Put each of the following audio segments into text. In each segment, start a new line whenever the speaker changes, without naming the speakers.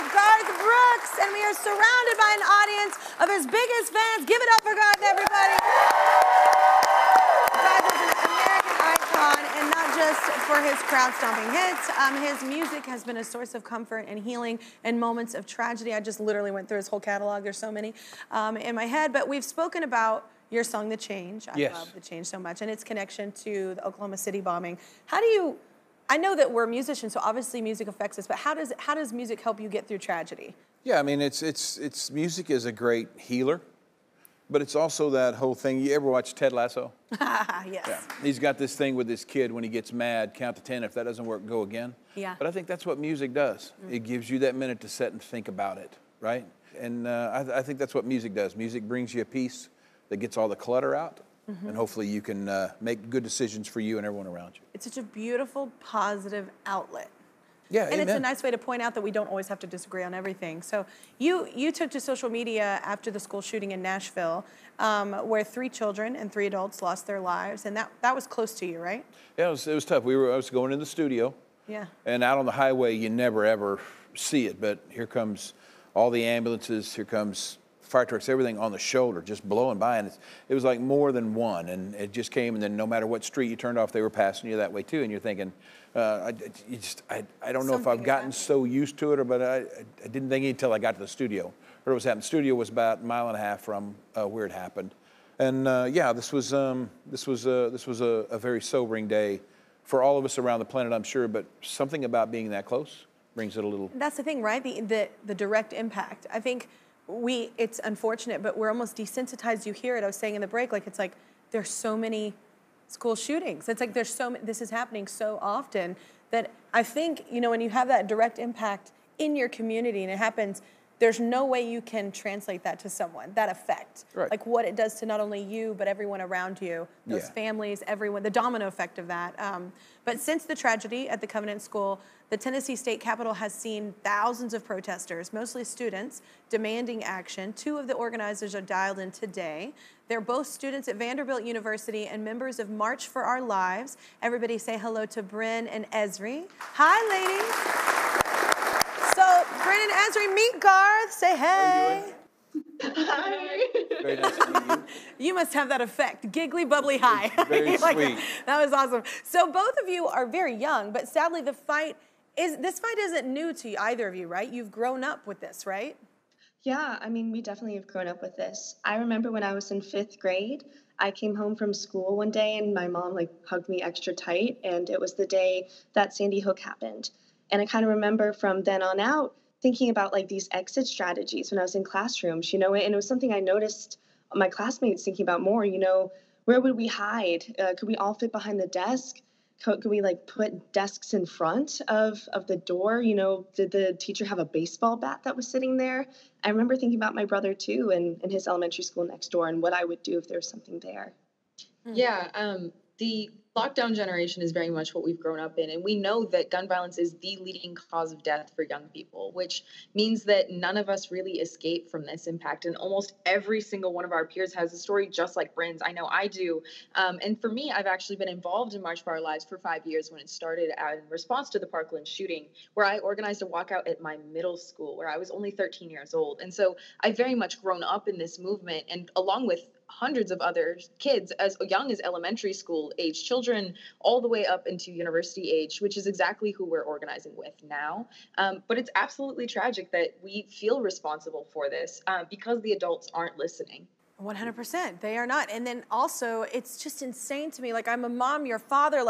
with Garth Brooks, and we are surrounded by an audience of his biggest fans. Give it up for Garth, everybody. Garth is an American icon, and not just for his crowd-stomping hits. His music has been a source of comfort and healing in moments of tragedy. I just literally went through his whole catalog. There's so many in my head, but we've spoken about your song, The Change. I love The Change so much, and its connection to the Oklahoma City bombing. How do you, I know that we're musicians, so obviously music affects us, but how does music help you get through tragedy?
Yeah, I mean, it's music is a great healer, but it's also that whole thing. You ever watch Ted Lasso?
Yes.
Yeah. He's got this thing with this kid when he gets mad, count to 10. If that doesn't work, go again.
Yeah.
But I think that's what music does. It gives you that minute to sit and think about it, right? And I think that's what music does. Music brings you a peace that gets all the clutter out, and hopefully you can make good decisions for you and everyone around you.
It's such a beautiful, positive outlet.
Yeah,
and
amen.
It's a nice way to point out that we don't always have to disagree on everything. So you took to social media after the school shooting in Nashville, where 3 children and 3 adults lost their lives, and that was close to you, right?
Yeah, it was tough. I was going in the studio, and out on the highway, you never ever see it, but here comes all the ambulances, here comes fire trucks, everything on the shoulder, just blowing by, and it was like more than one, and it just came, and then no matter what street you turned off, they were passing you that way too, and you're thinking, I don't know if I've gotten so used to it, but I didn't think it until I got to the studio. Heard what was happening. The studio was about 1.5 miles from where it happened, and yeah, this was a very sobering day for all of us around the planet, I'm sure, but something about being that close brings it a little.
That's the thing, right? The direct impact. I think it's unfortunate, but we're almost desensitized. You hear it. I was saying in the break, like, it's like there's so many school shootings. It's like this is happening so often that I think, when you have that direct impact in your community and it happens, there's no way you can translate that to someone, that effect.
Right.
Like what it does to not only you, but everyone around you, those families, everyone, the domino effect of that. But since the tragedy at the Covenant School, the Tennessee State Capitol has seen thousands of protesters, mostly students, demanding action. 2 of the organizers are dialed in today. They're both students at Vanderbilt University and members of March for Our Lives. Everybody say hello to Bryn and Esri. Hi, ladies. So, Bryn and Esri, meet Garth. Say hey.
Hi.
Very nice to meet you.
You must have that effect. Giggly, bubbly, hi.
Very sweet.
That was awesome. So both of you are very young, but sadly this fight isn't new to either of you, right? You've grown up with this, right?
Yeah, I mean, we definitely have grown up with this. I remember when I was in 5th grade, I came home from school one day and my mom hugged me extra tight, and it was the day that Sandy Hook happened. And I kind of remember from then on out thinking about these exit strategies when I was in classrooms, and it was something I noticed my classmates thinking about more, where would we hide? Could we all fit behind the desk? Could we put desks in front of the door? Did the teacher have a baseball bat that was sitting there? I remember thinking about my brother too and his elementary school next door and what I would do if there was something there.
Yeah, the lockdown generation is very much what we've grown up in, and we know that gun violence is the leading cause of death for young people, which means that none of us really escape from this impact, and almost every single one of our peers has a story just like Bryn's. I know I do, and for me, I've actually been involved in March for Our Lives for 5 years when it started out in response to the Parkland shooting, where I organized a walkout at my middle school, where I was only 13 years old, and so I've very much grown up in this movement, and along with hundreds of other kids as young as elementary school age children all the way up into university age, which is exactly who we're organizing with now. But it's absolutely tragic that we feel responsible for this because the adults aren't listening.
100%, they are not. And then also, it's just insane to me. I'm a mom, your father,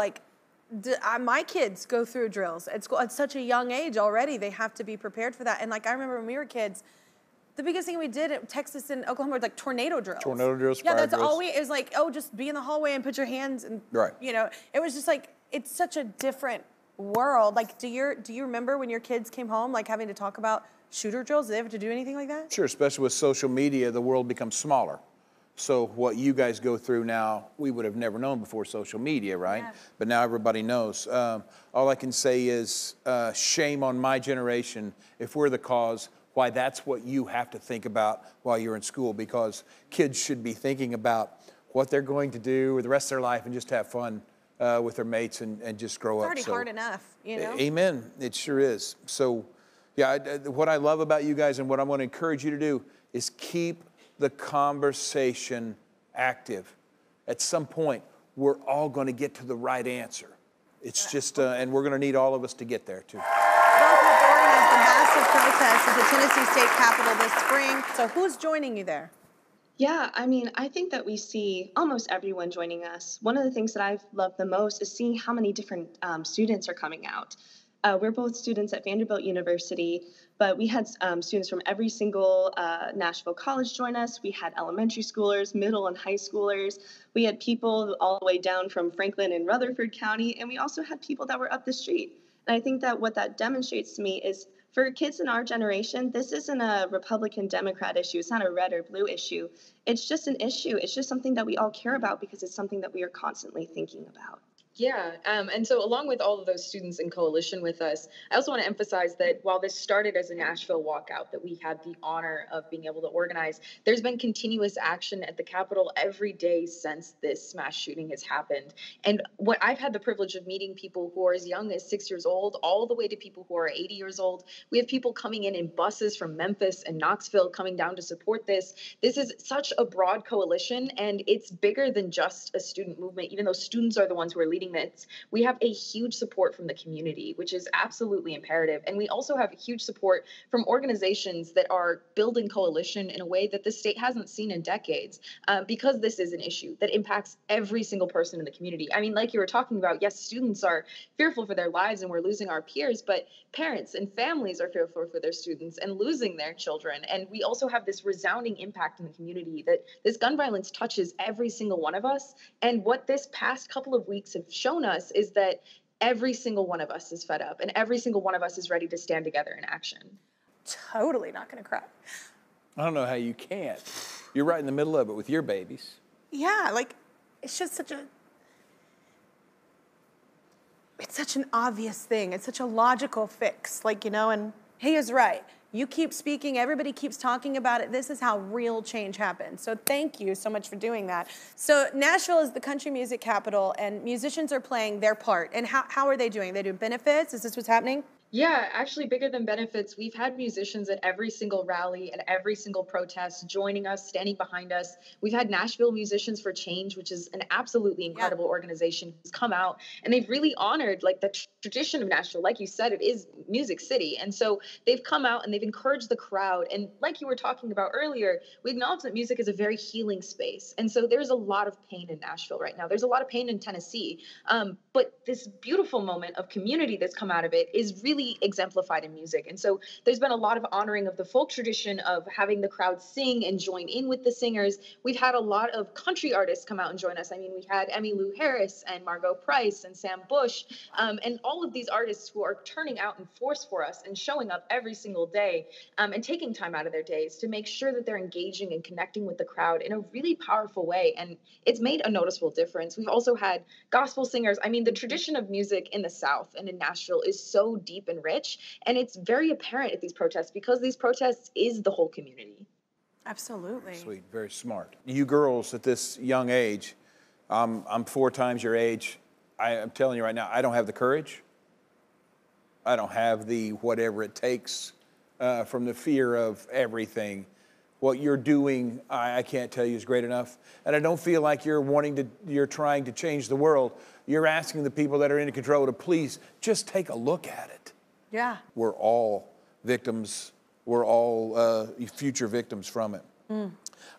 my kids go through drills at school at such a young age already. They have to be prepared for that. And I remember when we were kids, the biggest thing we did at Texas and Oklahoma were tornado drills.
Tornado drills,
yeah,
fire
that's
drills.
all it was just be in the hallway and put your hands and,
right.
It was just it's such a different world. Do you remember when your kids came home, having to talk about shooter drills? Did they have to do anything like that?
Sure, especially with social media, the world becomes smaller. So what you guys go through now, we would have never known before social media, right? Yeah. But now everybody knows. All I can say is shame on my generation if we're the cause. Why that's what you have to think about while you're in school, because kids should be thinking about what they're going to do with the rest of their life and just have fun with their mates and just grow up.
It's already hard enough,
Amen. It sure is. So Yeah, what I love about you guys and what I'm going to encourage you to do is keep the conversation active. At some point, we're all going to get to the right answer. It's just, and we're going to need all of us to get there too.
Both have organized a massive protest at the Tennessee State Capitol this spring. So who's joining you there?
Yeah, I mean, I think that we see almost everyone joining us. One of the things that I've loved the most is seeing how many different students are coming out. We're both students at Vanderbilt University, but we had students from every single Nashville college join us. We had elementary schoolers, middle and high schoolers. We had people all the way down from Franklin and Rutherford County, and we also had people that were up the street. And I think that what that demonstrates to me is for kids in our generation, this isn't a Republican Democrat issue. It's not a red or blue issue. It's just an issue. It's just something that we all care about because it's something that we are constantly thinking about.
Yeah, and so along with all of those students in coalition with us, I also want to emphasize that while this started as a Nashville walkout that we had the honor of being able to organize, there's been continuous action at the Capitol every day since this mass shooting has happened. And what I've had the privilege of meeting people who are as young as 6 years old, all the way to people who are 80 years old. We have people coming in buses from Memphis and Knoxville coming down to support this. This is such a broad coalition, and it's bigger than just a student movement, even though students are the ones who are leading this. We have a huge support from the community, which is absolutely imperative. And we also have huge support from organizations that are building coalition in a way that the state hasn't seen in decades, because this is an issue that impacts every single person in the community. I mean, like you were talking about, yes, students are fearful for their lives and we're losing our peers, but parents and families are fearful for their students and losing their children. And we also have this resounding impact in the community that this gun violence touches every single one of us. And what this past couple of weeks have shown us is that every single one of us is fed up and every single one of us is ready to stand together in action.
Totally not going to cry.
I don't know how you can't. You're right in the middle of it with your babies.
Yeah, like, it's just it's such an obvious thing. It's such a logical fix, like, you know, and he is right. You keep speaking, everybody keeps talking about it. This is how real change happens. So thank you so much for doing that. So Nashville is the country music capital, and musicians are playing their part. And how are they doing? They do benefits? Is this what's happening?
Yeah, actually bigger than benefits. We've had musicians at every single rally and every single protest joining us, standing behind us. We've had Nashville Musicians for Change, which is an absolutely incredible organization who's come out, and they've really honored like the tradition of Nashville. Like you said, it is Music City. And so they've come out and they've encouraged the crowd. And like you were talking about earlier, we acknowledge that music is a very healing space. And so there's a lot of pain in Nashville right now. There's a lot of pain in Tennessee. But this beautiful moment of community that's come out of it is really exemplified in music. And so there's been a lot of honoring of the folk tradition of having the crowd sing and join in with the singers. We've had a lot of country artists come out and join us. I mean, we had Emmylou Harris and Margot Price and Sam Bush, and all of these artists who are turning out in force for us and showing up every single day, and taking time out of their days to make sure that they're engaging and connecting with the crowd in a really powerful way. And it's made a noticeable difference. We've also had gospel singers. I mean, the tradition of music in the South and in Nashville is so deep and rich, and it's very apparent at these protests because these protests is the whole community.
Absolutely.
Sweet, very smart. You girls at this young age, I'm 4 times your age. I'm telling you right now, I don't have the courage. I don't have the whatever it takes, from the fear of everything. What you're doing, I can't tell you is great enough. And I don't feel like you're trying to change the world. You're asking the people that are in control to please just take a look at it.
Yeah.
We're all victims. We're all future victims from it.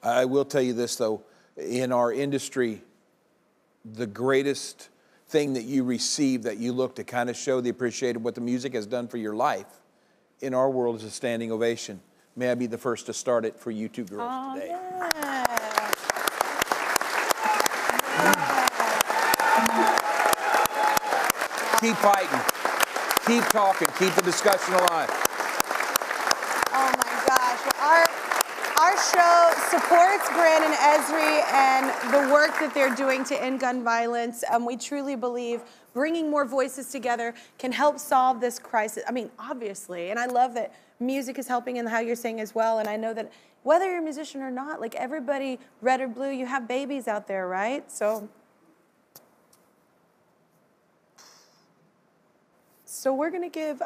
I will tell you this, though. In our industry, the greatest thing that you receive, that you look to kind of show the appreciation of what the music has done for your life, in our world is a standing ovation. May I be the first to start it for you two girls today.
Yeah.
Keep fighting. Keep talking. Keep the discussion alive.
Oh my gosh. Our show supports Brandon Esri and the work that they're doing to end gun violence. We truly believe bringing more voices together can help solve this crisis. I mean, obviously, and I love that music is helping in how you're saying as well. And I know that whether you're a musician or not, like everybody, red or blue, you have babies out there, right? So we're gonna give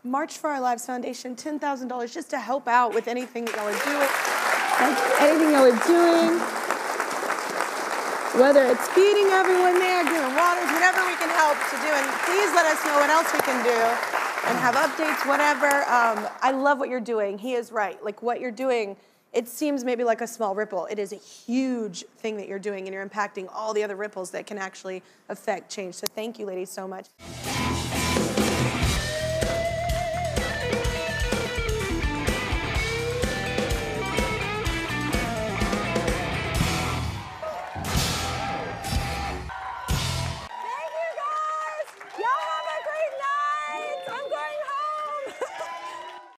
March for Our Lives Foundation, $10,000 just to help out with anything that y'all are doing. Anything y'all are doing. Whether it's feeding everyone there, doing waters, whatever we can help to do. And please let us know what else we can do and have updates, whatever. I love what you're doing. He is right. Like what you're doing, it seems maybe like a small ripple. It is a huge thing that you're doing, and you're impacting all the other ripples that can actually affect change. So thank you, ladies, so much.